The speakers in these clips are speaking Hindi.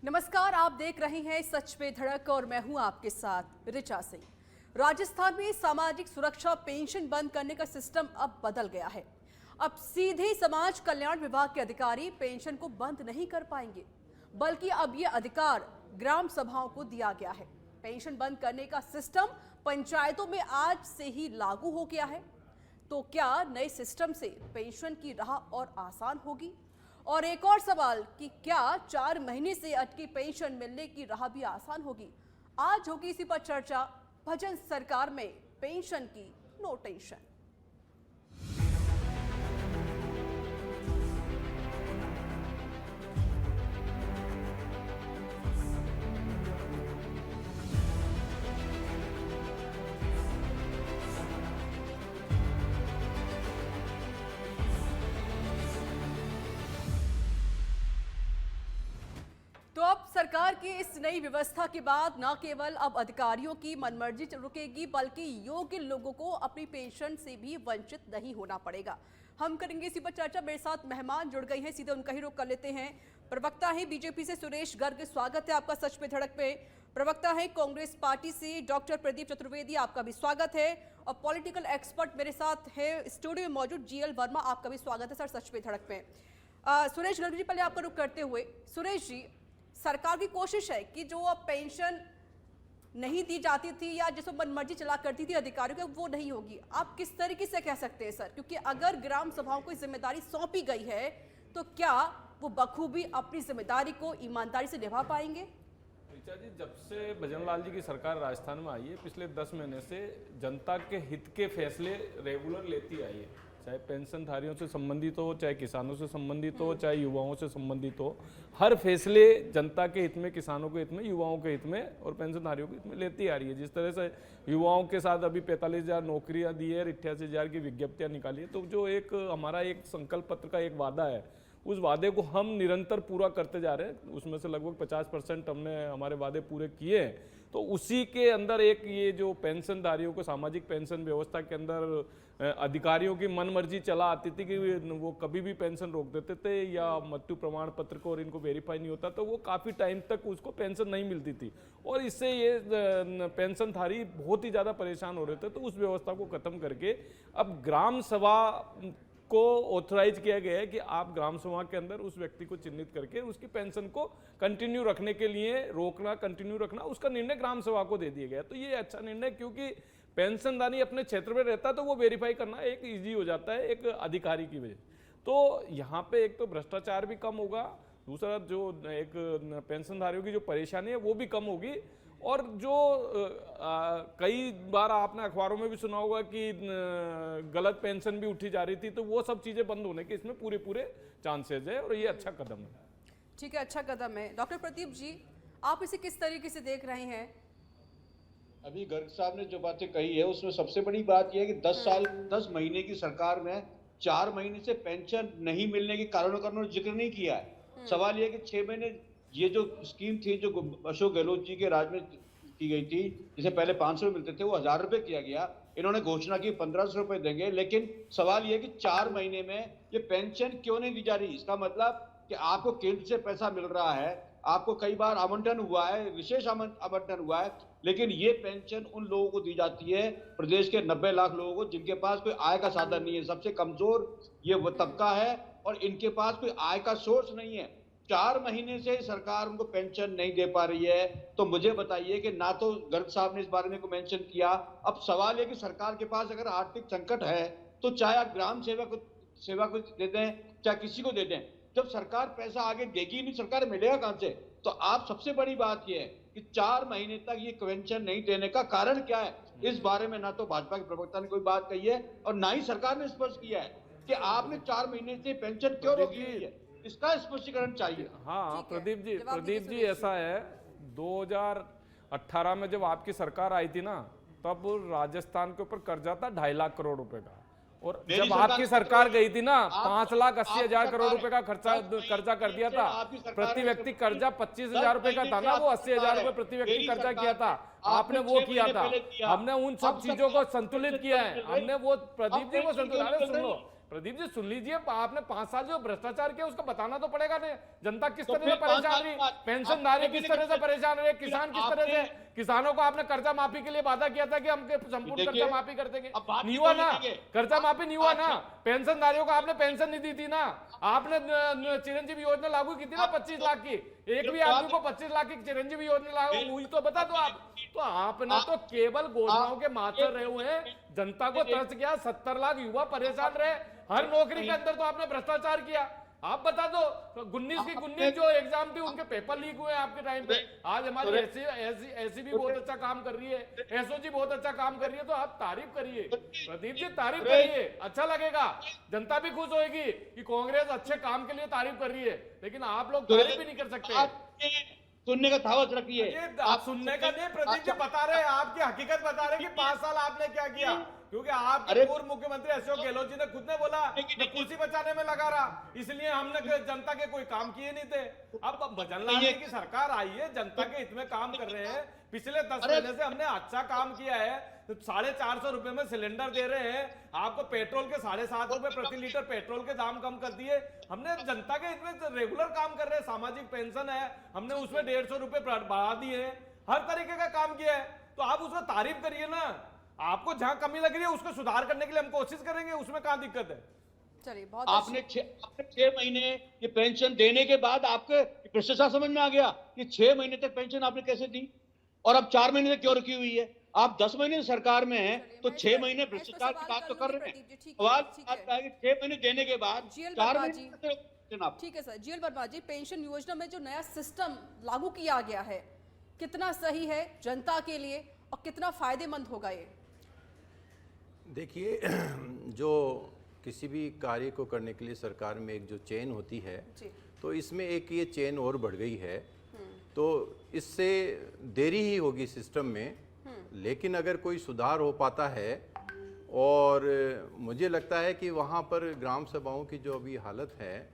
नमस्कार, आप देख रहे हैं सच पे धड़क और मैं हूं आपके साथ ऋचा सिंह। राजस्थान में सामाजिक सुरक्षा पेंशन बंद करने का सिस्टम अब बदल गया है। अब सीधे समाज कल्याण विभाग के अधिकारी पेंशन को बंद नहीं कर पाएंगे, बल्कि अब यह अधिकार ग्राम सभाओं को दिया गया है। पेंशन बंद करने का सिस्टम पंचायतों में आज से ही लागू हो गया है। तो क्या नए सिस्टम से पेंशन की राह और आसान होगी? और एक और सवाल कि क्या 4 महीने से अटकी पेंशन मिलने की राह भी आसान होगी? आज होगी इसी पर चर्चा। भजन सरकार में पेंशन की नो टेंशन। तो अब सरकार की इस नई व्यवस्था के बाद न केवल अब अधिकारियों की मनमर्जी रुकेगी, बल्कि योग्य लोगों को अपनी पेंशन से भी वंचित नहीं होना पड़ेगा। हम करेंगे इसी पर चर्चा। मेरे साथ मेहमान जुड़ गए हैं, सीधे उनका ही रुख कर लेते हैं। प्रवक्ता है बीजेपी से सुरेश गर्ग, स्वागत है आपका सच पे धड़क पे। प्रवक्ता है कांग्रेस पार्टी से डॉक्टर प्रदीप चतुर्वेदी, आपका भी स्वागत है। और पॉलिटिकल एक्सपर्ट मेरे साथ है स्टूडियो में मौजूद GL वर्मा, आपका भी स्वागत है सर सच पे धड़क पे। सुरेश गर्ग जी, पहले आपका रुख करते हुए, सुरेश जी, सरकार की कोशिश है कि जो अब पेंशन नहीं दी जाती थी या जिसको मनमर्जी चला करती थी अधिकारियों को, वो नहीं होगी। आप किस तरीके से कह सकते हैं सर? क्योंकि अगर ग्राम सभाओं को जिम्मेदारी सौंपी गई है तो क्या वो बखूबी अपनी जिम्मेदारी को ईमानदारी से निभा पाएंगे? ऋचा जी, जब से भजन लाल जी की सरकार राजस्थान में आई है, पिछले 10 महीने से जनता के हित के फैसले रेगुलर लेती आई है। चाहे पेंशनधारियों से संबंधित हो, चाहे किसानों से संबंधित हो, चाहे युवाओं से संबंधित हो, हर फैसले जनता के हित में, किसानों के हित में, युवाओं के हित में और पेंशनधारियों के हित में लेती आ रही है। जिस तरह से युवाओं के साथ अभी 45,000 नौकरियां दी है, 88,000 की विज्ञप्तियां निकाली है, तो जो एक हमारा एक संकल्प पत्र का एक वादा है, उस वादे को हम निरंतर पूरा करते जा रहे हैं। उसमें से लगभग 50% हमने हमारे वादे पूरे किए हैं। तो उसी के अंदर एक ये जो पेंशनधारियों को सामाजिक पेंशन व्यवस्था के अंदर अधिकारियों की मनमर्जी चला आती थी कि वो कभी भी पेंशन रोक देते थे या मृत्यु प्रमाण पत्र को और इनको वेरीफाई नहीं होता, तो वो काफ़ी टाइम तक उसको पेंशन नहीं मिलती थी और इससे ये पेंशनधारी बहुत ही ज़्यादा परेशान हो रहे थे। तो उस व्यवस्था को ख़त्म करके अब ग्राम सभा को ऑथराइज किया गया है कि आप ग्राम सभा के अंदर उस व्यक्ति को चिन्हित करके उसकी पेंशन को कंटिन्यू रखने के लिए रोकना, कंटिन्यू रखना, उसका निर्णय ग्राम सभा को दे दिया गया। तो ये अच्छा निर्णय, क्योंकि पेंशनदारी अपने क्षेत्र में रहता है तो वो वेरीफाई करना एक ईजी हो जाता है एक अधिकारी की वजह। तो यहाँ पे एक तो भ्रष्टाचार भी कम होगा, दूसरा जो एक पेंशनधारियों की जो परेशानी है वो भी कम होगी। और जो कई बार आपने अखबारों में भी सुना होगा कि गलत पेंशन भी उठी जा रही थी, तो वो सब चीजें बंद होने के इसमें पूरे चांसेस है और ये अच्छा कदम है। ठीक है, अच्छा कदम है। डॉक्टर प्रदीप जी, आप इसे किस तरीके से देख रहे हैं? अभी गर्ग साहब ने जो बातें कही है उसमें सबसे बड़ी बात यह है कि 10 महीने की सरकार में 4 महीने से पेंशन नहीं मिलने के कारणों का उन्होंने जिक्र नहीं किया है। सवाल यह कि 6 महीने ये जो स्कीम थी जो अशोक गहलोत जी के राज में की गई थी, जिसे पहले 500 मिलते थे, वो 1000 रुपए किया गया। इन्होंने घोषणा की 1500 रुपए देंगे, लेकिन सवाल यह कि 4 महीने में ये पेंशन क्यों नहीं दी जा रही? इसका मतलब कि आपको केंद्र से पैसा मिल रहा है, आपको कई बार आवंटन हुआ है, विशेष आवंटन हुआ है, लेकिन ये पेंशन उन लोगों को दी जाती है, प्रदेश के 90 लाख लोगों को, जिनके पास कोई आय का साधन नहीं है। सबसे कमजोर ये वो तबका है और इनके पास कोई आय का सोर्स नहीं है। 4 महीने से सरकार उनको पेंशन नहीं दे पा रही है। तो मुझे बताइए कि ना तो गर्ग साहब ने इस बारे में को मेंशन किया। अब सवाल है कि सरकार के पास अगर आर्थिक संकट है तो चाहे आप ग्राम सेवा को दे दें, चाहे किसी को दे दें, जब सरकार पैसा आगे देगी नहीं, सरकार मिलेगा कहां से? तो आप सबसे बड़ी बात यह है कि 4 महीने तक ये पेंशन नहीं देने का कारण क्या है, इस बारे में ना तो भाजपा के प्रवक्ता ने कोई बात कही है और ना ही सरकार ने स्पष्ट किया है कि आपने 4 महीने से पेंशन क्यों रोकी है, इसका स्पष्टीकरण चाहिए। हाँ प्रदीप जी, ऐसा है 2018 में जब आपकी सरकार आई थी ना, तब राजस्थान के ऊपर कर्जा था 2.5 लाख करोड़ रुपए का, और जब आपकी सरकार गई थी ना 5,80,000 करोड़ रुपए का कर्जा कर दिया था। प्रति व्यक्ति कर्जा 25,000 रुपए का था ना, वो 80,000 रुपए प्रति व्यक्ति कर्जा किया था। आपने वो किया था। हमने उन सब चीजों को संतुलित किया है। हमने वो प्रदीप जी को संतुलित, सुन लो प्रदीप जी सुन लीजिए, आपने 5 साल जो भ्रष्टाचार किया उसका बताना तो पड़ेगा नहीं। जनता किस तो तरह से फिर 5 परेशान साल रही, बाद पेंशनधारी आपने किस तरह से परेशान रहे, किसान किस तरह से, आपने- किसानों को आपने कर्जा माफी के लिए वादा किया था कि हम संपूर्ण देखिए, कर्जा माफी कर देंगे, अब बात नहीं ही हुआ बोलने ना, देंगे। कर्जा माफी नहीं हुआ ना। अच्छा। पेंशनधारियों को आपने पेंशन नहीं दी थी ना, आपने चिरंजीवी योजना लागू की थी ना 25 लाख की, एक भी आदमी को 25 लाख की चिरंजीवी योजना लागू हुई तो बता दो आप। तो आपने तो केवल घोषणाओं के मात्र रहे हुए हैं, जनता को तरस गया, 70 लाख युवा परेशान रहे, हर नौकरी के अंदर तो आपने भ्रष्टाचार किया। आप बता दो, 19 की 19 जो एग्जाम थी उनके पेपर लीक हुए आपके टाइम पे। आज हमारी ऐसी भी बहुत अच्छा काम कर रही है, एसओजी बहुत अच्छा काम कर रही है, तो आप तारीफ करिए प्रदीप जी, तारीफ करिए, अच्छा लगेगा, जनता भी खुश होगी कि कांग्रेस अच्छे काम के लिए तारीफ कर रही है, लेकिन आप लोग तारीफ भी नहीं कर सकते। आपने सुनने का धावत रखिए। आप सुनने का नहीं, प्रदीप जी बता रहे हैं, आपकी हकीकत बता रहे हैं कि 5 साल आपने क्या किया, क्योंकि आपके अरे- पूर्व मुख्यमंत्री अशोक गहलोत जी ने खुद ने बोला मैं कुर्सी बचाने में लगा रहा, इसलिए हमने जनता के कोई काम किए नहीं थे। अब भजन लाल जी की सरकार आई है, जनता के हित में काम कर रहे हैं, पिछले 10 महीने से हमने अच्छा काम किया है, 450 रुपए में सिलेंडर दे रहे हैं आपको, पेट्रोल के 7.5 रुपए प्रति लीटर पेट्रोल के दाम कम कर दिए, हमने जनता के हित में रेगुलर काम कर रहे हैं, सामाजिक पेंशन है हमने उसमें 150 रुपए बढ़ा दिए हैं, हर तरीके का काम किया है, तो आप उसमें तारीफ करिए ना। आपको जहां कमी लग रही है उसको सुधार करने के लिए हम कोशिश करेंगे, उसमें कहां दिक्कत है। चलिए बहुत आपने 6 महीने ये पेंशन देने के बाद आपके भ्रष्टाचार समझ में आ गया कि 6 महीने तक पेंशन आपने कैसे दी और अब 4 महीने तक क्यों रखी हुई है। आप 10 महीने सरकार में हैं तो 6 महीने भ्रष्टाचार की बात तो कर रहे हैं। सवाल बात है कि 6 महीने देने के बाद 4 महीने आप ठीक है सर। जीएल वर्मा जी, पेंशन योजना में जो नया सिस्टम लागू किया गया है कितना सही है जनता के लिए और कितना फायदेमंद होगा ये? देखिए, जो किसी भी कार्य को करने के लिए सरकार में एक जो चेन होती है, जी। तो इसमें एक ये चेन और बढ़ गई है, तो इससे देरी ही होगी सिस्टम में, लेकिन अगर कोई सुधार हो पाता है, और मुझे लगता है कि वहाँ पर ग्राम सभाओं की जो अभी हालत है,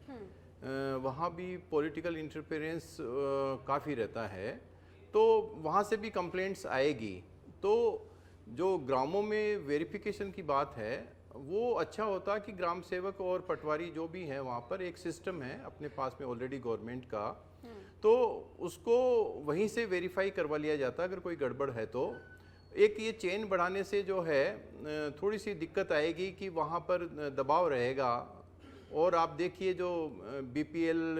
वहाँ भी पॉलिटिकल इंटरफेरेंस काफ़ी रहता है, तो वहाँ से भी कंप्लेंट्स आएगी। तो जो ग्रामों में वेरिफिकेशन की बात है, वो अच्छा होता कि ग्राम सेवक और पटवारी जो भी हैं वहाँ पर एक सिस्टम है अपने पास में ऑलरेडी गवर्नमेंट का, तो उसको वहीं से वेरीफाई करवा लिया जाता अगर कोई गड़बड़ है तो। एक ये चेन बढ़ाने से जो है थोड़ी सी दिक्कत आएगी कि वहाँ पर दबाव रहेगा। और आप देखिए जो बीपीएल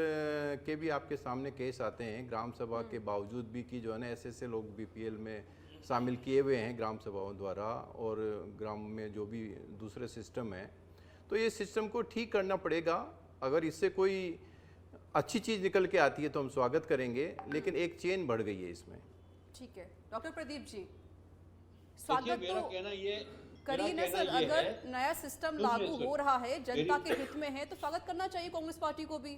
के भी आपके सामने केस आते हैं ग्राम सभा के बावजूद भी कि जो है ना ऐसे लोग बीपीएल में शामिल किए हुए हैं ग्राम सभाओं द्वारा, और ग्राम में जो भी दूसरे सिस्टम है, तो ये सिस्टम को ठीक करना पड़ेगा। अगर इससे कोई अच्छी चीज़ निकल के आती है तो हम स्वागत करेंगे, लेकिन एक चेन बढ़ गई है इसमें। ठीक है डॉक्टर प्रदीप जी, देखिए, स्वागत मेरा तो कहना ये करिए ना मेरा सर, कहना ये अगर है- नया सिस्टम सुनिए लागू सर, हो रहा है, जनता मेरी- के हित में है, तो स्वागत करना चाहिए कांग्रेस पार्टी को भी।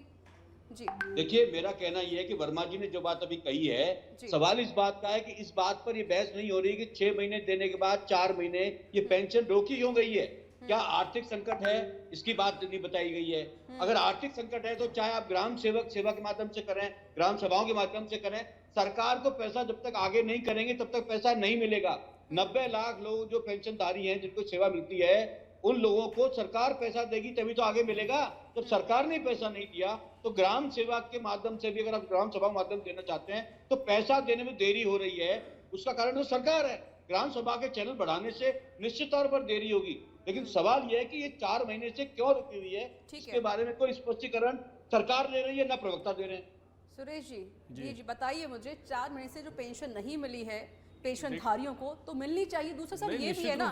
जी देखिए, मेरा कहना यह है कि वर्मा जी ने जो बात अभी कही है, जी। सवाल इस बात का है कि इस बात पर ये बहस नहीं हो रही कि 6 महीने देने के बाद 4 महीने ये पेंशन रोकी क्यों गई है। क्या आर्थिक संकट है, इसकी बात नहीं बताई गई है। अगर आर्थिक संकट है तो चाहे आप ग्राम सेवक सेवा के माध्यम से करें, ग्राम सभाओं के माध्यम से करें, सरकार को पैसा जब तक आगे नहीं करेंगे तब तक पैसा नहीं मिलेगा। 90 लाख लोग जो पेंशनधारी हैं जिनको सेवा मिलती है, उन लोगों को सरकार पैसा देगी तभी तो आगे मिलेगा। जब सरकार ने पैसा नहीं दिया तो ग्राम सेवा के माध्यम से भी अगर आप ग्राम सभा माध्यम देना चाहते हैं तो पैसा देने में देरी हो रही है। उसका कारण तो सरकार है। ग्राम सभा के चैनल बढ़ाने से निश्चित तौर पर देरी होगी, लेकिन सवाल यह है कि ये 4 महीने से क्यों रुकी हुई है, इसके बारे में कोई स्पष्टीकरण सरकार दे रही है ना प्रवक्ता दे रहे हैं। सुरेश जी, जी बताइए मुझे, 4 महीने से जो पेंशन नहीं मिली है पेंशनधारियों को तो मिलनी चाहिए। दूसरा सर ये भी है ना,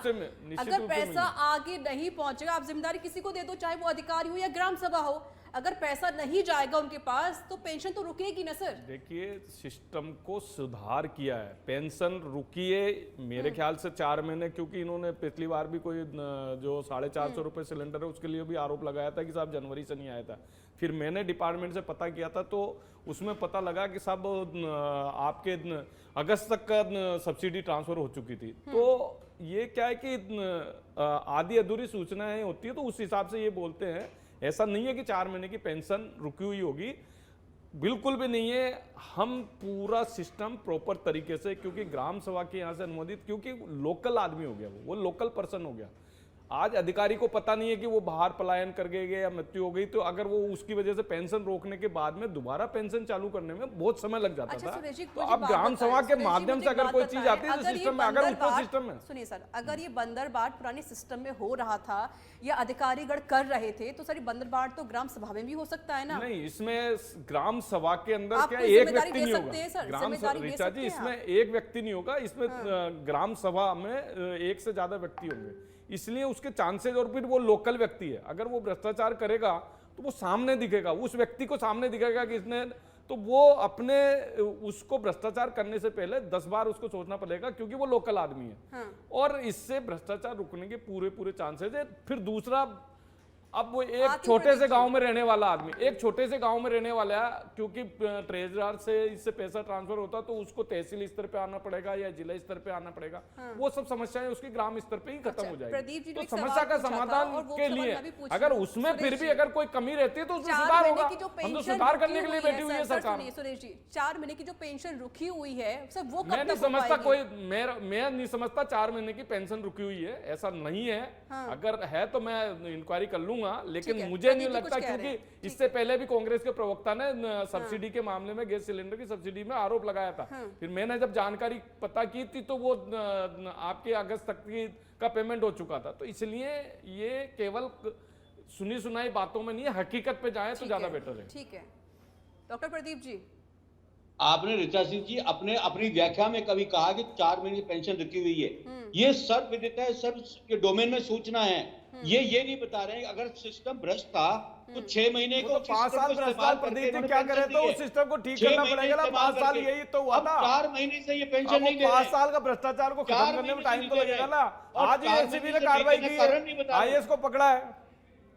अगर पैसा आगे नहीं पहुंचेगा, आप जिम्मेदारी किसी को दे दो, चाहे वो अधिकारी हो या ग्राम सभा हो, अगर पैसा नहीं जाएगा उनके पास तो पेंशन तो रुकेगी ना सर। देखिए, सिस्टम को सुधार किया है, पेंशन रुकी है मेरे ख्याल से 4 महीने, क्योंकि इन्होंने पिछली बार भी कोई जो 450 रुपए सिलेंडर है उसके लिए भी आरोप लगाया था कि साहब जनवरी से नहीं आया था। फिर मैंने डिपार्टमेंट से पता किया था तो उसमें पता लगा कि साहब आपके अगस्त तक का सब्सिडी ट्रांसफर हो चुकी थी। तो ये क्या है कि आधी अधूरी सूचनाएं होती है तो उस हिसाब से ये बोलते हैं। ऐसा नहीं है कि 4 महीने की पेंशन रुकी हुई होगी, बिल्कुल भी नहीं है। हम पूरा सिस्टम प्रॉपर तरीके से, क्योंकि ग्राम सभा के यहाँ से अनुमोदित, क्योंकि लोकल आदमी हो गया, वो लोकल पर्सन हो गया। आज अधिकारी को पता नहीं है कि वो बाहर पलायन कर गए या मृत्यु हो गई, तो अगर वो उसकी वजह से पेंशन रोकने के बाद में दोबारा पेंशन चालू करने में बहुत समय लग जाता अच्छा था। सुरेश जी, तो मुझे अब बात ग्राम बताएं, सभा के सुरेश जी, माध्यम मुझे से अगर बात कोई चीज बताएं, आती है तो अगर ये सिस्टम में, अगर ऊपर बंदरबाट- सिस्टम में सुनिए सर, अगर ये बंदरबाट पुराने सिस्टम में हो रहा था या अधिकारीगण कर रहे थे, तो सर ये बंदरबाट तो ग्राम सभा में भी हो सकता है ना? नहीं, इसमें ग्राम सभा के अंदर आप क्या कोई एक जिम्मेदारी व्यक्ति दे नहीं सकते हैं होगा। सर, ग्राम जिम्मेदारी दे ऋचा सकते जी, हैं इसमें आप? एक व्यक्ति नहीं होगा, इसमें ग्राम सभा में एक से ज्यादा व्यक्ति होंगे, इसलिए उसके चांसेस, और फिर वो लोकल व्यक्ति है, अगर वो भ्रष्टाचार करेगा तो वो सामने दिखेगा, उस व्यक्ति को सामने दिखेगा कि इसने, तो वो अपने उसको भ्रष्टाचार करने से पहले 10 बार उसको सोचना पड़ेगा, क्योंकि वो लोकल आदमी है। हाँ। और इससे भ्रष्टाचार रुकने के पूरे चांसेस है। फिर दूसरा, अब वो एक आती छोटे से प्रदीप गांव में रहने वाला आदमी, एक छोटे से गांव में रहने वाला है, क्योंकि ट्रेजरर से इससे पैसा ट्रांसफर होता तो उसको तहसील स्तर पे आना पड़ेगा या जिला स्तर पे आना पड़ेगा। वो सब समस्याएं उसकी ग्राम स्तर पे ही खत्म अच्छा, हो प्रदीप जी जाएगी। ने तो एक समस्या का सवाल पूछा था समाधान और वो के सवाल लिए मैं भी पूछ अगर रही हूँ। उसमें फिर सुरेश भी जी, अगर कोई कमी रहती है तो उसमें 4 सुधार महीने होगा। की जो हम तो पेंशन सुधार रुकी करने के लिए हुई है, बैठी हुई है सर, सरकार। सुनिए सुरेश जी, 4 महीने की जो पेंशन रुकी हुई है सर, वो कब मैं नहीं तक हो समझता पाएगी? कोई, मैं नहीं समझता 4 महीने की पेंशन रुकी हुई है, ऐसा नहीं है। हाँ। अगर है तो मैं इंक्वायरी कर लूंगा, ठीक लेकिन है, मुझे नहीं प्रदीप जी लगता, कुछ कह रहे क्योंकि हैं। इससे पहले भी कांग्रेस के प्रवक्ता ने सब्सिडी के मामले में गैस सिलेंडर की सब्सिडी में आरोप लगाया था। फिर मैंने जब जानकारी पता की थी तो वो आपके अगस्त तक का पेमेंट हो चुका था। तो इसलिए ये केवल सुनी सुनाई बातों में नहीं है, हकीकत पे जाए तो ठीक ज्यादा है, बेटर है। ठीक है। डॉक्टर प्रदीप जी, आपने ऋचा सिंह जी अपनी व्याख्या में कभी कहा कि 4 महीने की पेंशन रखी हुई है, ये सर्वविदित है, सब के डोमेन में सूचना है। ये नहीं बता रहे हैं अगर सिस्टम भ्रष्ट था तो 6 महीने को 5 साल भ्रष्टाचार प्रदीप जी क्या करे, तो उस सिस्टम को ठीक करना पड़ेगा ना। 5 साल यही तो हुआ था। 4 महीने से ये पेंशन नहीं दे रहे। 5 साल का भ्रष्टाचार को खत्म करने में टाइम तो लगेगा ना। आज ही एसीबी ने कार्रवाई की है, आईएएस को पकड़ा है।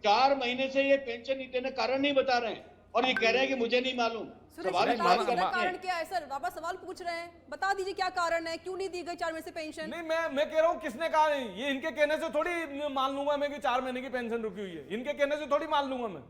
4 महीने से ये पेंशन नहीं देने कारण नहीं बता रहे हैं और ये कह रहे हैं कि मुझे नहीं मालूम। सुरेश सवाल जी इस बता बात दीजिए का ना नहीं कारण है। क्या है सर, आप सवाल पूछ रहे हैं, बता दीजिए क्या कारण है, क्यों नहीं दी गई 4 महीने से पेंशन? नहीं, मैं कह रहा हूँ किसने कहा है? ये इनके कहने से थोड़ी मान लूंगा मैं कि 4 महीने की पेंशन रुकी हुई है। इनके कहने से थोड़ी मान लूंगा मैं,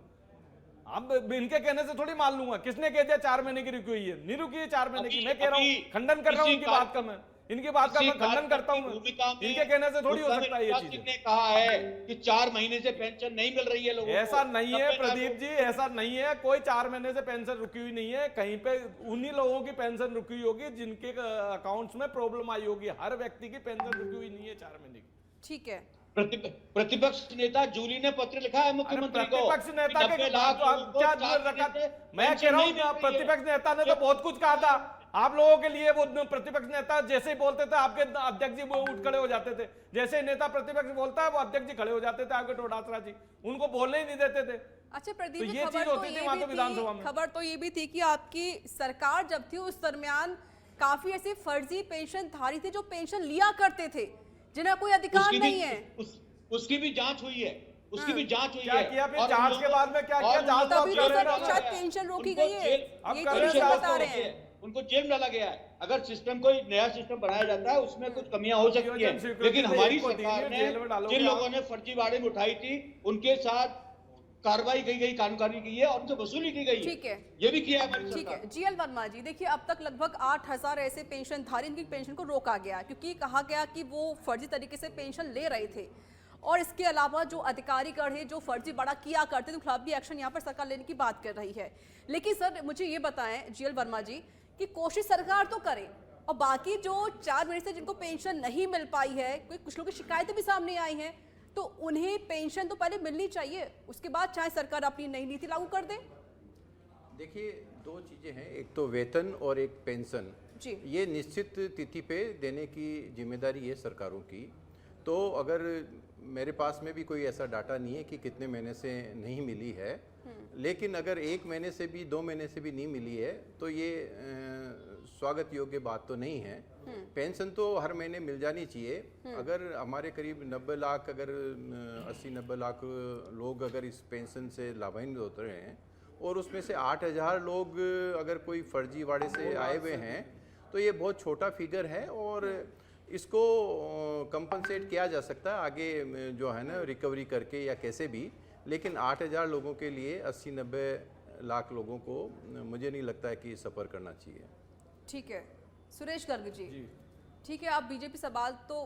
अब इनके कहने से थोड़ी मान लूंगा। किसने कह दिया 4 महीने की रुकी हुई है? नहीं रुकी है 4 महीने की। मैं कह रहा हूँ, खंडन कर रहा हूँ इनकी बात का, मैं इनकी बात का मैं खंडन करता हूँ। इनके कहने से थोड़ी हो सकता है ये चीज। ने कहा है कि 4 महीने से पेंशन नहीं मिल रही है लोगों को। ऐसा नहीं है 90 लाख प्रदीप जी, ऐसा नहीं है। कोई 4 महीने से पेंशन रुकी हुई नहीं है। कहीं पे उन्हीं लोगों की पेंशन रुकी हुई होगी जिनके अकाउंट्स में प्रॉब्लम आई होगी। हर व्यक्ति की पेंशन रुकी हुई नहीं है 4 महीने की। ठीक है। प्रतिपक्ष नेता जूली ने पत्र लिखा है मुख्यमंत्री को। प्रतिपक्ष नेता के 90 लाख लोगों को क्या 4 रखा? महीने से मैं पेंशन कह रहा नहीं मिल हूँ रही है। प्रतिपक्ष नेता ने तो बहुत कुछ कहा था आप लोगों के लिए। वो प्रतिपक्ष नेता जैसे ही बोलते थे आपके अध्यक्ष जी वो उठ खड़े हो जाते थे। जैसे ही नेता प्रतिपक्ष बोलता है वो अध्यक्ष जी खड़े हो जाते थे, आपके टोडासरा जी उनको बोलने ही नहीं देते थे। अच्छा प्रदीप तो जी, ये खबर चीज तो होती थी ये वहां भी तो विधानसभा थी, में। खबर तो ये भी थी कि आपकी सरकार जब थी उस दरमियान काफी ऐसे फर्जी पेंशन धारी थे जो पेंशन लिया करते थे, जिन्हें कोई अधिकार उसकी भी- नहीं है। उसकी भी जांच हुई है, उसकी भी जांच हुई क्या है। किया फिर? और जांच उन के बाद में क्या लोगों- किया? और जांच उन तो लोगों तभी को तो जेल सर डाला शायद गया है। पेंशन रोकी उनको गई है, जेल- अब यही कर तो रहे मुझे हैं बता रहे होती है, हैं। उनको जेल डाला गया है। अगर सिस्टम कोई नया सिस्टम बनाया जाता है उसमें कुछ कमियां हो सकती है, नियोजन स्वीकृति लेकिन तो हमारी एक को दी सरकार है, ने जेल में डालोगे जिन आप। लोगों ने फर्जीवाड़े में उठाई थी उनके साथ कार्रवाई की गई, कानूनी की है और उनसे वसूली की गई ठीक है। ये भी किया है हमारी ठीक सरकार। है। जीएल वर्मा जी, देखिए अब तक लगभग 8000 ऐसे पेंशनधारी इनकी पेंशन को रोका गया क्योंकि कहा गया कि वो फर्जी तरीके से पेंशन ले रहे थे, और इसके अलावा जो अधिकारीगण है जो फर्जी बड़ा किया करते थे, खिलाफ भी एक्शन यहाँ पर सरकार लेने की बात कर रही है। लेकिन सर मुझे ये बताएं जीएल वर्मा जी कि कोशिश सरकार तो करे, और बाकी जो 4 महीने से जिनको पेंशन नहीं मिल पाई है, कोई कुछ लोगों की शिकायतें भी सामने आई हैं, तो उन्हें पेंशन तो पहले मिलनी चाहिए, उसके बाद चाहे सरकार अपनी नई नीति लागू कर दे। देखिए, 2 चीज़ें हैं, एक तो वेतन और एक पेंशन। जी। ये निश्चित तिथि पे देने की जिम्मेदारी है सरकारों की। तो अगर मेरे पास में भी कोई ऐसा डाटा नहीं है कि कितने महीने से नहीं मिली है, लेकिन अगर 1 महीने से भी 2 महीने से भी नहीं मिली है तो ये स्वागत योग्य बात तो नहीं है। पेंशन तो हर महीने मिल जानी चाहिए। अगर हमारे करीब 90 लाख, अगर 80-90 लाख लोग अगर इस पेंशन से लाभान्वित होते हैं और उसमें से 8000 लोग अगर कोई फर्जीवाड़े से आए हुए हैं तो ये बहुत छोटा फिगर है और इसको कंपनसेट किया जा सकता है आगे जो है ना, रिकवरी करके या कैसे भी। लेकिन 8000 लोगों के लिए 80-90 लाख लोगों को मुझे नहीं लगता है कि सफ़र करना चाहिए। ठीक है। सुरेश गर्ग जी, ठीक है, आप बीजेपी सवाल तो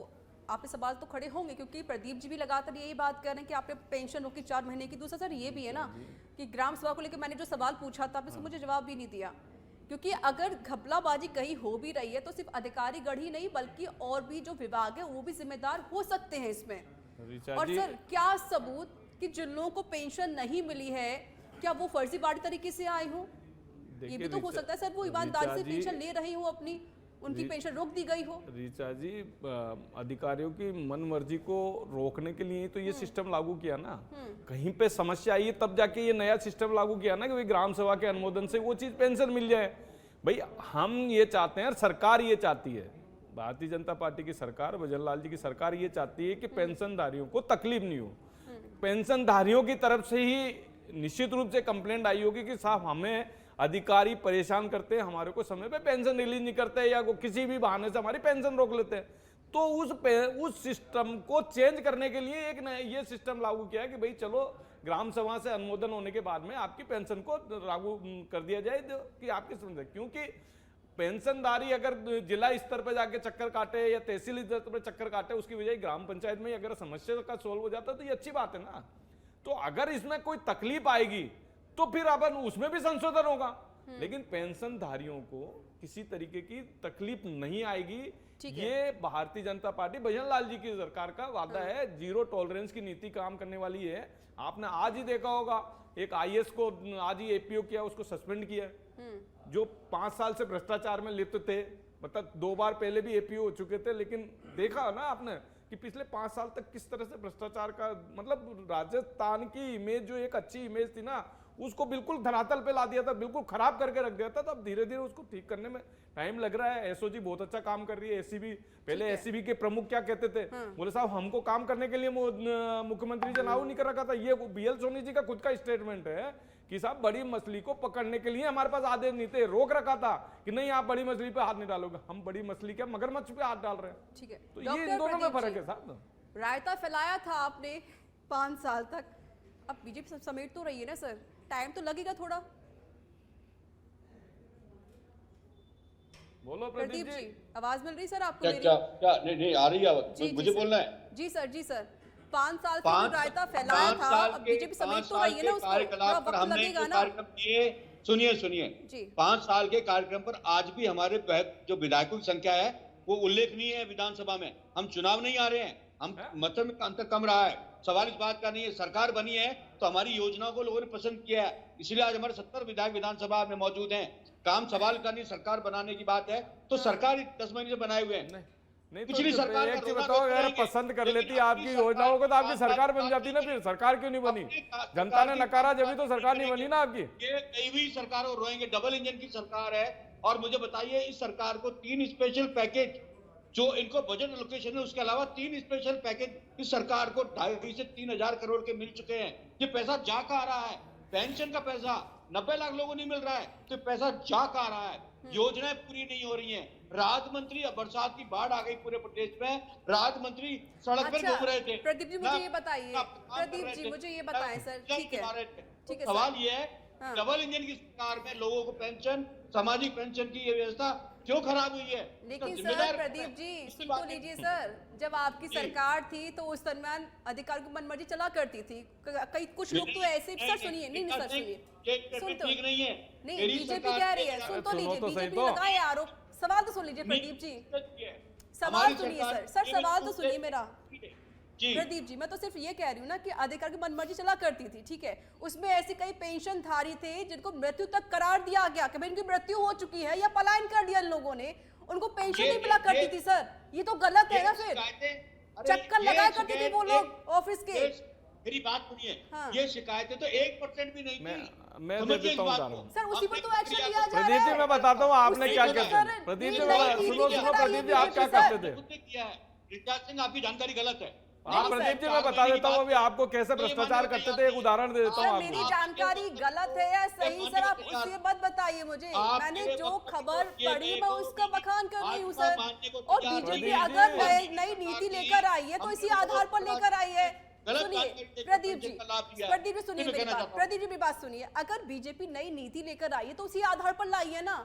आप पे सवाल तो खड़े होंगे, क्योंकि प्रदीप जी भी लगातार यही बात कर रहे हैं कि आपने पेंशन रोकी 4 महीने की। दूसरा सर ये भी है ना कि ग्राम सभा को लेकर मैंने जो सवाल पूछा था, आपने मुझे जवाब भी नहीं दिया, क्योंकि अगर घपलाबाजी कहीं हो भी रही है तो सिर्फ अधिकारी गण ही नहीं बल्कि और भी जो विभाग है वो भी जिम्मेदार हो सकते हैं इसमें। और सर क्या सबूत कि जिन लोगों को पेंशन नहीं मिली है क्या वो फर्जीवाड़ी तरीके से आए हों? ये भी तो हो सकता है सर, वो ईमानदारी से पेंशन ले रहे हो अपनी, उनकी पेंशन रोक दी गई हो। ऋचा जी, अधिकारियों की मन मर्जी को रोकने के लिए तो ये सिस्टम लागू किया ना, कहीं पे समस्या आई है तब जाके ये नया सिस्टम लागू किया ना कि भाई ग्राम सभा के अनुमोदन से वो चीज पेंशन मिल जाए। भाई हम ये चाहते हैं, सरकार ये चाहती है, भारतीय जनता पार्टी की सरकार, भजनलाल जी की सरकार ये चाहती है कि पेंशनधारियों को तकलीफ नहीं हो। पेंशनधारियों की तरफ से ही निश्चित रूप से कंप्लेंट आई होगी कि साहब हमें अधिकारी परेशान करते हैं, हमारे को समय पे पेंशन रिलीज नहीं करते या किसी भी बहाने से हमारी पेंशन रोक लेते हैं। तो उस सिस्टम को चेंज करने के लिए एक नया ये सिस्टम लागू किया है कि भाई चलो ग्राम सभा से अनुमोदन होने के बाद में आपकी पेंशन को लागू कर दिया जाए कि आपकी समझ, क्योंकि पेंशनधारी अगर जिला स्तर पर जाके चक्कर काटे या तहसील स्तर पर चक्कर काटे उसकी वजह ग्राम पंचायत में अगर समस्या का सोल्व हो जाता तो ये अच्छी बात है ना। तो अगर इसमें कोई तकलीफ आएगी तो फिर अपन उसमें भी संशोधन होगा, लेकिन पेंशनधारियों को किसी तरीके की तकलीफ नहीं आएगी। ये भारतीय जनता पार्टी भजनलाल जी की सरकार का वादा है, जीरो टॉलरेंस की नीति काम करने वाली है। आपने आज ही देखा होगा एक आईएएस को आज ही एपीओ किया, उसको सस्पेंड किया, जो 5 साल से भ्रष्टाचार में लिप्त थे, मतलब 2 बार पहले भी एपीओ हो चुके थे। लेकिन देखा ना आपने कि पिछले 5 साल तक किस तरह से भ्रष्टाचार का, मतलब राजस्थान की इमेज जो एक अच्छी इमेज थी ना उसको बिल्कुल धरातल पे ला दिया था, बिल्कुल खराब करके रख दिया था। तो अब धीरे धीरे उसको ठीक करने में टाइम लग रहा है। एसओजी बहुत अच्छा काम कर रही है, एसीबी, पहले एसीबी के प्रमुख क्या कहते थे, बोले साहब हमको काम करने के लिए मुख्यमंत्री जी चुनाव नहीं कर रखा था। ये बीएल सोनी जी का खुद का स्टेटमेंट है कि साहब बड़ी मछली को पकड़ने के लिए हमारे पास आदेश नहीं थे, रोक रखा था कि नहीं आप बड़ी मछली पे हाथ नहीं डालोगे। हम बड़ी मछली क्या मगरमच्छ पे हाथ डाल रहे हैं। ठीक है, तो ये इन दोनों में फर्क है साहब। रायता फैलाया था आपने 5 साल तक, अब बीजेपी समेट तो रही है ना सर, टाइम तो लगेगा थोड़ा। बोलो प्रदीप जी, आवाज मिल रही सर आपको क्या मेरी? क्या क्या नहीं आ रही है, मुझे बोलना है। जी सर 5 साल से जो रायता फैलाया था, अब बीजेपी समेट तो रही है ना उसको, थोड़ा वक्त लगेगा ना। सुनिए 5 साल के कार्यक्रम पर आज भी हमारे जो विधायकों की संख्या है वो उल्लेखनीय है विधानसभा में। हम चुनाव नहीं आ रहे हैं, हम मत में अंतर कम रहा है। सवाल इस बात का नहीं है, सरकार बनी है तो हमारी योजनाओं को लोगों ने पसंद किया है, इसलिए आज हमारे 70 विधायक विधानसभा में मौजूद हैं। काम सवाल का नहीं, सरकार बनाने की बात है तो सरकार 10 महीने से बनाए हुए हैं। नहीं पिछली तो सरकार एक चीज बताओ यार, पसंद कर लेती आपकी योजनाओं को तो आपकी सरकार बन जाती ना, फिर सरकार क्यों नहीं बनी? जनता ने नकारा जब तो सरकार नहीं बनी ना आपकी। ये कई भी सरकारों रोएंगे, डबल इंजन की सरकार है। और मुझे बताइए इस सरकार को 3 स्पेशल पैकेज जो इनको बजट एलोकेशन है उसके अलावा 3 स्पेशल पैकेज इस सरकार को 2.5 से 3 हजार करोड़ के मिल चुके हैं। ये पैसा जा कहाँ रहा है? पेंशन का पैसा 90 लाख लोगों नहीं मिल रहा है तो पैसा जा कहाँ रहा है? योजनाएं पूरी नहीं हो रही हैं। राज्य मंत्री, अब बरसात की बाढ़ आ गई पूरे प्रदेश में, राज्य मंत्री सड़क पर घूम रहे थे। प्रदीप जी मुझे ये बताइए, प्रदीप जी मुझे ये बताएं सर, ठीक है सवाल ये है डबल इंजन की सरकार में लोगों को पेंशन, सामाजिक पेंशन की ये व्यवस्था क्यों खराब हुई है? लेकिन सर प्रदीप जी सुन तो लीजिए सर, जब आपकी सरकार थी तो उस दरमियान अधिकार की मनमर्जी चला करती थी। कई कुछ लोग तो ऐसे सर सुनिए, नहीं सर सुनिए, सुन तो ठीक नहीं है, नहीं बीजेपी कह रही है, सुन तो लीजिए, बीजेपी लगाए आरोप। सवाल तो सुन लीजिए प्रदीप जी, सवाल सुनिए सर सवाल तो सुनिए मेरा। प्रदीप जी मैं तो सिर्फ ये कह रही हूँ ना कि अधिकार की मनमर्जी चला करती थी, ठीक है, उसमें ऐसे कई पेंशनधारी थे जिनको मृत्यु तक करार दिया गया कि भाई इनकी मृत्यु हो चुकी है या पलायन कर दिया इन लोगों ने, उनको पेंशन नहीं मिला करती थी सर। ये तो गलत है ना, फिर चक्कर लगाया करते थे वो लोग ऑफिस के। मेरी बात सुनिए, ये शिकायतें तो 1% भी नहीं थी। मैं दे देता हूँ सर, उसी पर तो एक्शन लिया जा रहा है। प्रदीप जी मैं बताता हूँ आपने क्या कहते हैं। प्रदीप जी सुनो प्रदीप जी आप क्या करते थे? ऋचा सिंह आपकी जानकारी गलत है। हाँ प्रदीप जी मैं बता देता हूँ अभी आपको कैसे भ्रष्टाचार करते थे, एक उदाहरण दे देता हूँ आपको। मेरी जानकारी गलत है या सही सर आप उससे मत बताइए मुझे, मैंने जो खबर पढ़ी मैं उसका बखान कर रही हूँ सर। और बीजेपी अगर नई नीति लेकर आई है तो इसी आधार पर लेकर आई है। सुनिए प्रदीप जी सुनिए मेरी बात, प्रदीप जी मेरी बात सुनिए, अगर बीजेपी नई नीति लेकर आई है तो उसी आधार पर लाई है ना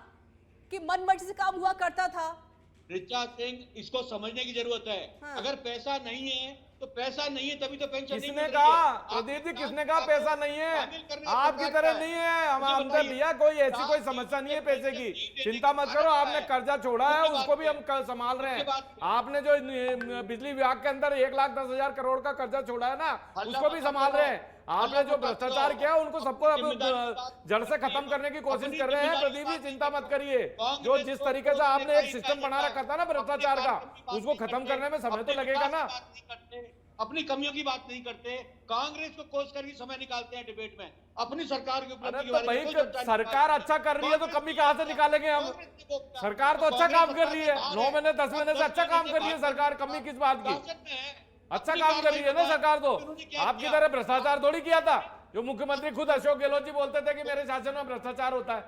कि मन मर्जी से काम हुआ करता था, ऋचा सिंह, इसको समझने की जरूरत है। हाँ। अगर पैसा नहीं है तो पैसा नहीं है, तभी तो पेंशन नहीं किसने मिल रही कहा है। प्रदीप जी, आप- किसने कहा आप- पैसा नहीं है? शामिल करने का आपकी सरकार तरह का नहीं है, हम मुझे हमने बताइए। भैया कोई ऐसी कोई आप समस्या नहीं है पेंशन पैसे की, नहीं देने चिंता की मत बात करो। है। आपने कर्जा छोड़ा है, उसके उसको भी बाद हम संभाल रहे उसके हैं। बाद आपने जो बिजली विभाग के अंदर 1,10,000 करोड़ का कर्जा छोड़ा है ना, उसको भी संभाल रहे हैं। आपने जो भ्रष्टाचार किया उनको सबको अब जड़ से खत्म करने की कोशिश कर रहे हैं। प्रदीप जी चिंता मत करिए, जो जिस तरीके से आपने एक सिस्टम बना रखा था ना भ्रष्टाचार का, उसको खत्म करने में समय तो लगेगा ना। अपनी कमियों की बात नहीं करते, कांग्रेस को कोस करके समय निकालते हैं डिबेट में, अपनी सरकार के अरे उपलब्धि के तो बारे भाई में कोई चर्चा नहीं सरकार करते। अच्छा कर रही है तो कमी कहां से निकालेंगे हम? सरकार तो अच्छा काम कर रही है, 9 महीने 10 महीने से अच्छा काम कर रही है सरकार, कमी किस बात की? अच्छा काम कर रही है ना सरकार। तो आपकी तरह भ्रष्टाचार थोड़ी किया था। जो मुख्यमंत्री खुद अशोक गहलोत जी बोलते थे कि मेरे शासन में भ्रष्टाचार होता है,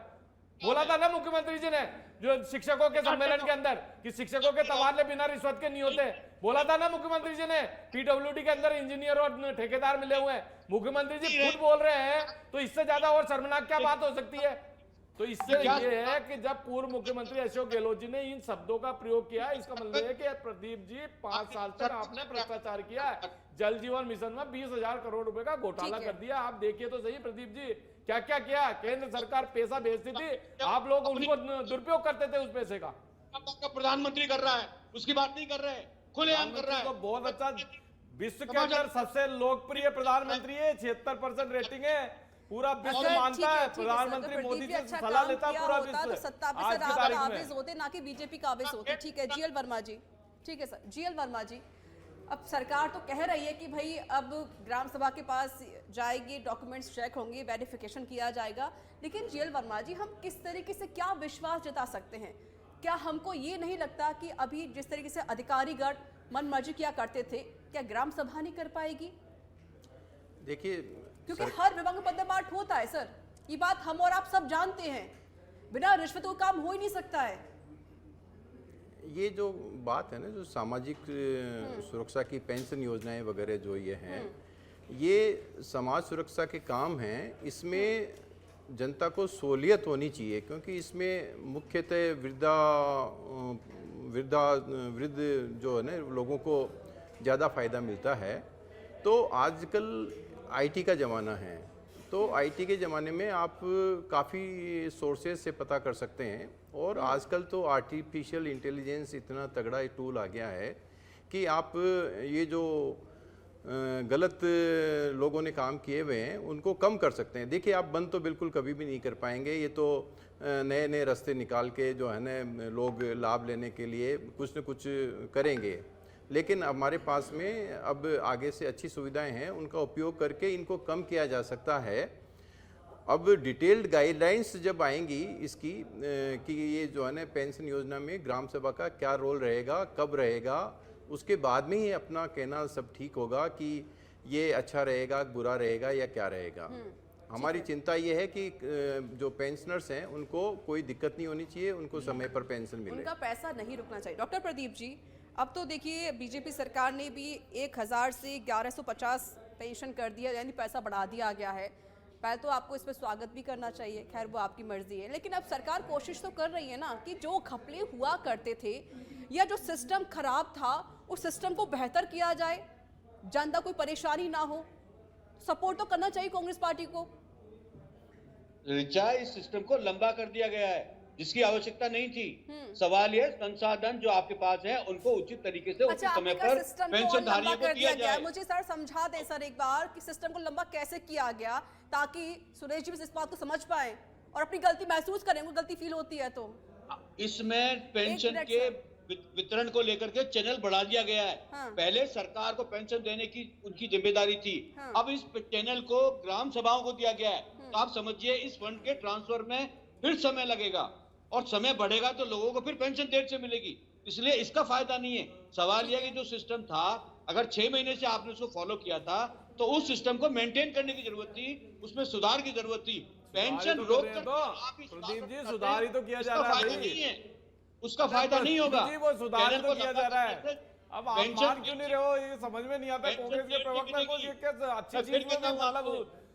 बोला था ना मुख्यमंत्री जी ने जो शिक्षकों के सम्मेलन के अंदर कि शिक्षकों के तबादले बिना रिश्वत के नहीं होते, बोला था ना मुख्यमंत्री जी ने। पीडब्ल्यूडी के अंदर इंजीनियर और ठेकेदार मिले हुए हैं, मुख्यमंत्री जी खुद बोल रहे हैं, तो इससे ज्यादा और शर्मनाक क्या बात हो सकती है? तो इससे ये है कि जब पूर्व मुख्यमंत्री अशोक गहलोत जी ने इन शब्दों का प्रयोग किया, इसका मतलब है कि प्रदीप जी 5 साल तक आपने भ्रष्टाचार किया है। जल जीवन मिशन में 20,000 करोड़ रुपए का घोटाला कर दिया। आप देखिए तो सही प्रदीप जी, क्या क्या किया। केंद्र सरकार पैसा भेजती थी, आप लोग उनको दुरुपयोग करते थे उस पैसे का। प्रधानमंत्री कर रहा है, उसकी बात नहीं कर रहे, खुलेआम कर रहा है। तो बहुत अच्छा, विश्व के अंदर सबसे लोकप्रिय प्रधानमंत्री है, 76% रेटिंग है, पूरा विश्व अच्छा, मानता है। ठीक प्रधानमंत्री सर, तो मोदी प्रदीप से जी अच्छा सलाह काम लेता किया पूरा होता तो विश्व सत्ता पे आज सर की आप तारीख काबिज में। होते, ना कि बीजेपी काबिज होती। ठीक है जीएल वर्मा जी, ठीक है सर। जीएल वर्मा जी, अब सरकार तो कह रही है कि भाई अब ग्राम सभा के पास जाएगी, डॉक्यूमेंट्स चेक होंगे, वेरिफिकेशन किया जाएगा, लेकिन जीएल वर्मा जी हम किस तरीके से क्या विश्वास जता सकते हैं? क्या हमको ये नहीं लगता कि अभी जिस तरीके से अधिकारीगण मन मर्जी किया करते थे, क्या ग्राम सभा नहीं कर पाएगी? देखिए, क्योंकि हर विभाग में पदभार होता है सर, ये बात हम और आप सब जानते हैं। बिना रिश्वत को काम हो ही नहीं सकता है। ये जो बात है ना, जो सामाजिक सुरक्षा की पेंशन योजनाएं वगैरह जो ये हैं, ये समाज सुरक्षा के काम हैं। इसमें जनता को सहूलियत होनी चाहिए, क्योंकि इसमें मुख्यतः वृद्ध जो है ना लोगों को ज़्यादा फ़ायदा मिलता है। तो आजकल आईटी का ज़माना है, तो आईटी के ज़माने में आप काफ़ी सोर्सेज से पता कर सकते हैं। और आजकल तो आर्टिफिशियल इंटेलिजेंस इतना तगड़ा टूल आ गया है कि आप ये जो गलत लोगों ने काम किए हुए हैं उनको कम कर सकते हैं। देखिए, आप बंद तो बिल्कुल कभी भी नहीं कर पाएंगे, ये तो नए नए रास्ते निकाल के जो है ना लोग लाभ लेने के लिए कुछ न कुछ करेंगे। लेकिन हमारे पास में अब आगे से अच्छी सुविधाएं हैं, उनका उपयोग करके इनको कम किया जा सकता है। अब डिटेल्ड गाइडलाइंस जब आएंगी इसकी कि ये जो है ना पेंशन योजना में ग्राम सभा का क्या रोल रहेगा, कब रहेगा, उसके बाद में ही अपना कहना सब ठीक होगा कि ये अच्छा रहेगा, बुरा रहेगा या क्या रहेगा। हमारी चिंता ये है कि जो पेंशनर्स हैं उनको कोई दिक्कत नहीं होनी चाहिए, उनको समय पर पेंशन मिले, उनका पैसा नहीं रुकना चाहिए। डॉक्टर प्रदीप जी, अब तो देखिए बीजेपी सरकार ने भी 1,000 से 1,150 पेंशन कर दिया, यानी पैसा बढ़ा दिया गया है। पहले तो आपको इस पर स्वागत भी करना चाहिए, खैर वो आपकी मर्जी है। लेकिन अब सरकार कोशिश तो कर रही है ना कि जो घपले हुआ करते थे या जो सिस्टम खराब था उस सिस्टम को बेहतर किया जाए, जनता कोई परेशानी ना हो। सपोर्ट तो करना चाहिए कांग्रेस पार्टी को। ऋचा, इस सिस्टम को लंबा कर दिया गया है जिसकी आवश्यकता नहीं थी। सवाल ये संसाधन जो आपके पास है उनको उचित तरीके से उचित समय पर पेंशनधारियों को दिया जाए। मुझे सर समझा दे सर एक बार कि सिस्टम को लंबा कैसे किया गया, ताकि सुरेश जी भी इस बात को समझ पाए और अपनी गलती महसूस करें, उनको गलती फील होती है तो। इसमें पेंशन के वितरण को लेकर के चैनल बढ़ा दिया गया है। पहले सरकार को पेंशन देने की उनकी जिम्मेदारी थी, अब इस चैनल को ग्राम सभाओं को दिया गया है। तो आप समझिए इस फंड के ट्रांसफर में फिर समय लगेगा और समय बढ़ेगा तो लोगों को फिर पेंशन देर से मिलेगी, इसलिए इसका फायदा नहीं है। सवाल यह कि जो सिस्टम था, अगर 6 महीने से आपने उसको फॉलो किया था तो उस सिस्टम को मेंटेन करने की जरूरत थी, उसमें सुधार की जरूरत थी। पेंशन रोक कर प्रदीप जी सुधार ही तो किया जा रहा है, उसका फायदा नहीं होगा। वो सुधार ही तो किया जा रहा है। अब आप मान क्यों नहीं रहे हो, ये समझ में नहीं आता कांग्रेस के प्रवक्ता को। ये क्या अच्छी चीज में मतलब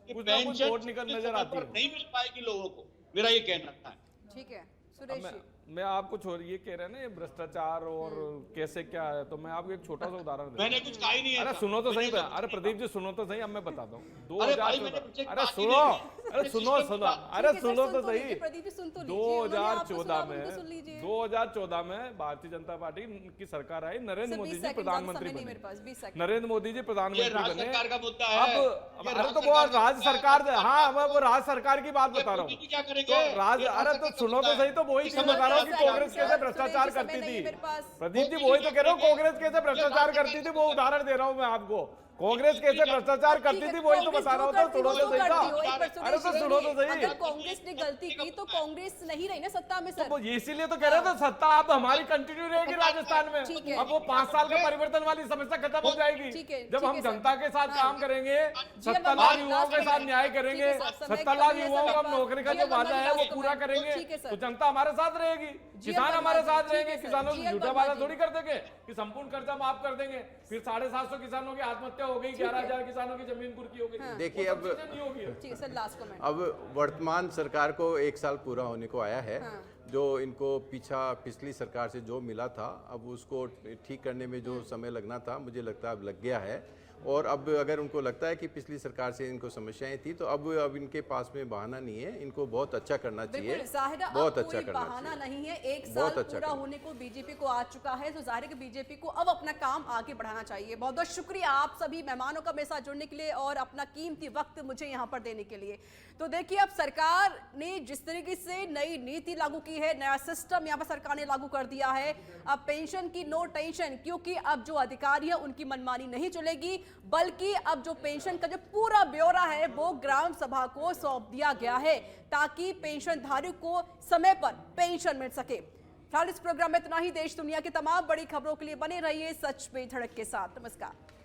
कुछ निकल नजर आती है, नहीं मिल पाएगी लोगों को, मेरा ये कहना था। ठीक है सुरेश जी, मैं आपको छोड़ ये कह रहे हैं ना ये भ्रष्टाचार और कैसे क्या है, तो मैं आपको एक छोटा सा उदाहरण देता मैंने कुछ कहा ही नहीं है। अरे सुनो तो सही, मैंने अरे प्रदीप जी सुनो तो सही, अब मैं बताता हूँ अरे भाई, मैंने 2014, कुछ एक अरे बात ही सुनो, नहीं की। अरे सुनो सुनो, अरे ठीक है सर, सुनो सुन तो तो लीजिए, सही। प्रदीप जी सुन तो लीजिए, उन्होंने आपको सुना, 2014 उनको सुन लीजिए। 2014 में भारतीय जनता पार्टी की सरकार आई, नरेंद्र सर, मोदी 20 जी सेकंड प्रधानमंत्री समय नहीं बने, मेरे पास, 20 सेकंड। नरेंद्र मोदी जी ये प्रधानमंत्री राज्य बने। सरकार का मुद्दा है। अब ये अरे राज्य तो वो सरकार का राज्य मुद्दा है। सरकार, हाँ मैं वो राज्य सरकार की बात ये बता रहा मोदी हूँ। जी क्या करेंगे? तो राज्य, ये अरे राज्य तो सरकार का सुनो तो मुद्दा सही, है। तो वही इसका चीज बता रहा हूँ कि मतलब कांग्रेस क्या कैसे है? भ्रष्टाचार समय करती नहीं थी। मेरे पास। प्रदीप जी मोदी वही जी तो क्या कह रहा हूँ, करेंगे? कांग्रेस कैसे भ्रष्टाचार करती थी वो उदाहरण दे रहा हूँ मैं आपको। कांग्रेस कैसे भ्रष्टाचार करती थी वही तो बता रहा हूँ, तो सुनो तो सही था। अरे तो सुनो तो सही। अगर कांग्रेस ने गलती की तो कांग्रेस नहीं रही ना सत्ता में तो सर। वो इसीलिए तो कह रहे थे सत्ता अब हमारी कंटिन्यू रहेगी राजस्थान में। ठीक है। अब वो 5 साल के परिवर्तन वाली समस्या खत्म हो जाएगी ठीक है, जब ठीक हम है सर। जनता के साथ हाँ। काम करेंगे, जी, अब 70 हम लाख लास्ट युवाओं के में साथ हैं। न्याय ठीक है करेंगे, सर, समय 70 कम लाख है युवाओं सर, को हम मेरे नौकरी का पास। जो जी, अब वादा है वो लास्ट पूरा में। करेंगे, ठीक है सर। तो जनता हमारे साथ रहेगी। जी, किसान अब हमारे साथ ठीक है रहेंगे, सर। किसानों जी, से अब झूठा वर्मा वादा जी। थोड़ी कर देंगे कि संपूर्ण कर्जा माफ कर देंगे, फिर 750 किसानों की आत्महत्या हो गई, 11,000 किसानों की जमीन कुर्की हो गई। देखिए, वो सब अब- चीजें नहीं होगी। ठीक है सर, लास्ट कमेंट। अब वर्तमान सरकार को 1 साल पूरा होने को आया है। हाँ। जो इनको पिछली सरकार से जो मिला था, अब उसको ठीक करने में जो समय लगना था, मुझे लगता है अब लग गया है। और अब अगर उनको लगता है कि पिछली सरकार से इनको समस्याएं थी, तो अब इनके पास में बहाना नहीं है, इनको बहुत अच्छा करना चाहिए, बिल्कुल जाहिर है, बहुत अब अच्छा कोई करना बहाना चाहिए। नहीं है। एक बहुत साल अच्छा पूरा करना। होने को बीजेपी को आ चुका है, तो जाहिर है कि बीजेपी को अब अपना काम आगे बढ़ाना चाहिए। बहुत बहुत शुक्रिया आप सभी मेहमानों का मेरे साथ जुड़ने के लिए और अपना कीमती वक्त मुझे यहाँ पर देने के लिए। तो देखिए, अब सरकार ने जिस तरीके से नई नीति लागू की है, नया सिस्टम यहाँ पर सरकार ने लागू कर दिया है। अब पेंशन की नो टेंशन, क्योंकि अब जो अधिकारी है उनकी मनमानी नहीं चलेगी, बल्कि अब जो पेंशन का जो पूरा ब्यौरा है वो ग्राम सभा को सौंप दिया गया है, ताकि पेंशनधारियों को समय पर पेंशन मिल सके। फिलहाल इस प्रोग्राम में इतना ही। देश दुनिया की तमाम बड़ी खबरों के लिए बने रहिए सच पे धड़क के साथ। नमस्कार।